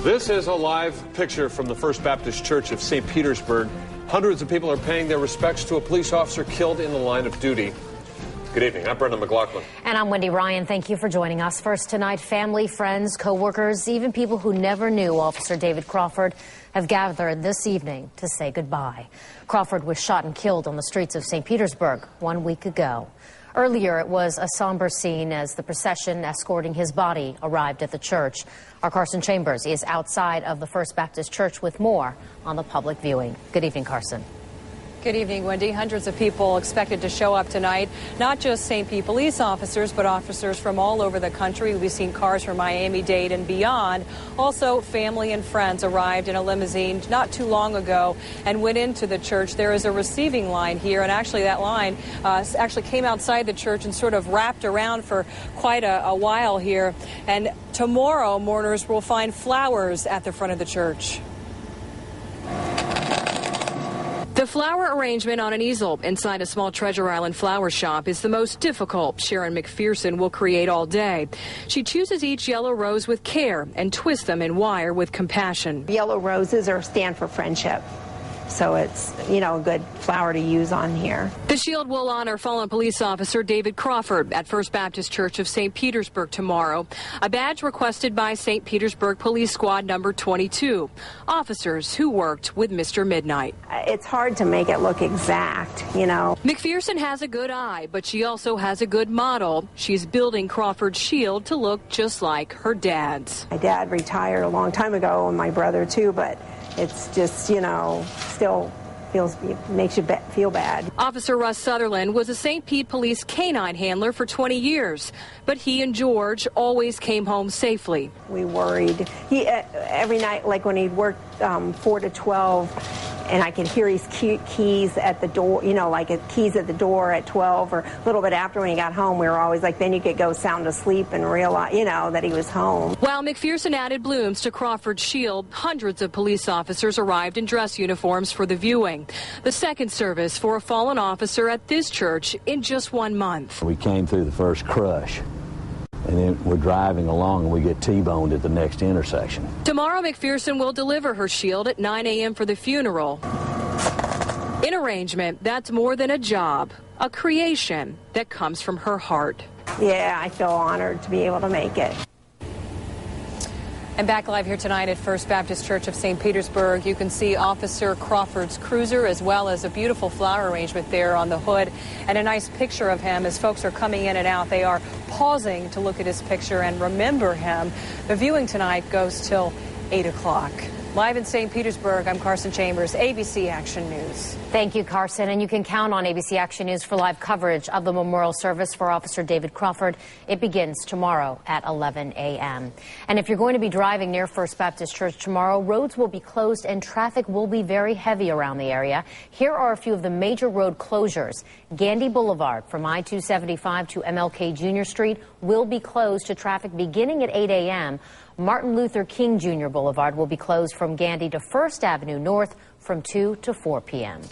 This is a live picture from the First Baptist Church of St. Petersburg. Hundreds of people are paying their respects to a police officer killed in the line of duty. Good evening. I'm Brendan McLaughlin. And I'm Wendy Ryan. Thank you for joining us. First tonight, family, friends, co-workers, even people who never knew Officer David Crawford have gathered this evening to say goodbye. Crawford was shot and killed on the streets of St. Petersburg 1 week ago. Earlier, it was a somber scene as the procession escorting his body arrived at the church. Our Carson Chambers is outside of the First Baptist Church with more on the public viewing. Good evening, Carson. Good evening, Wendy. Hundreds of people expected to show up tonight. Not just St. Pete police officers, but officers from all over the country. We've seen cars from Miami-Dade and beyond. Also, family and friends arrived in a limousine not too long ago and went into the church. There is a receiving line here, and actually that line actually came outside the church and sort of wrapped around for quite a while here. And tomorrow, mourners will find flowers at the front of the church. The flower arrangement on an easel inside a small Treasure Island flower shop is the most difficult Sharen MacPherson will create all day. She chooses each yellow rose with care and twists them in wire with compassion. Yellow roses stand for friendship. So it's, a good flower to use on here. The shield will honor fallen police officer David Crawford at First Baptist Church of St. Petersburg tomorrow. A badge requested by St. Petersburg Police Squad number 22, officers who worked with Mr. Midnight. It's hard to make it look exact, MacPherson has a good eye, but she also has a good model. She's building Crawford's shield to look just like her dad's. My dad retired a long time ago, and my brother too, but it's just, still makes you feel bad. Officer Russ Sutherland was a St. Pete police canine handler for 20 years, but he and George always came home safely. We worried. He every night, like when he'd work 4 to 12, and I could hear his keys at the door, like keys at the door at 12 or a little bit after when he got home. We were always like, then you could go sound asleep and realize, that he was home. While MacPherson added blooms to Crawford's shield, hundreds of police officers arrived in dress uniforms for the viewing. The second service for a fallen officer at this church in just 1 month. We came through the first crush, and then we're driving along and we get T-boned at the next intersection. Tomorrow, MacPherson will deliver her shield at 9 a.m. for the funeral. In arrangement, that's more than a job, a creation that comes from her heart. Yeah, I feel honored to be able to make it. And back live here tonight at First Baptist Church of St. Petersburg, you can see Officer Crawford's cruiser as well as a beautiful flower arrangement there on the hood and a nice picture of him as folks are coming in and out. They are pausing to look at his picture and remember him. The viewing tonight goes till 8 o'clock. Live in St. Petersburg, I'm Carson Chambers, ABC Action News. Thank you, Carson. And you can count on ABC Action News for live coverage of the memorial service for Officer David Crawford. It begins tomorrow at 11 a.m. And if you're going to be driving near First Baptist Church tomorrow, roads will be closed and traffic will be very heavy around the area. Here are a few of the major road closures. Gandy Boulevard from I-275 to MLK Jr. Street will be closed to traffic beginning at 8 a.m. Martin Luther King Jr. Boulevard will be closed from Gandy to First Avenue North from 2 to 4 p.m.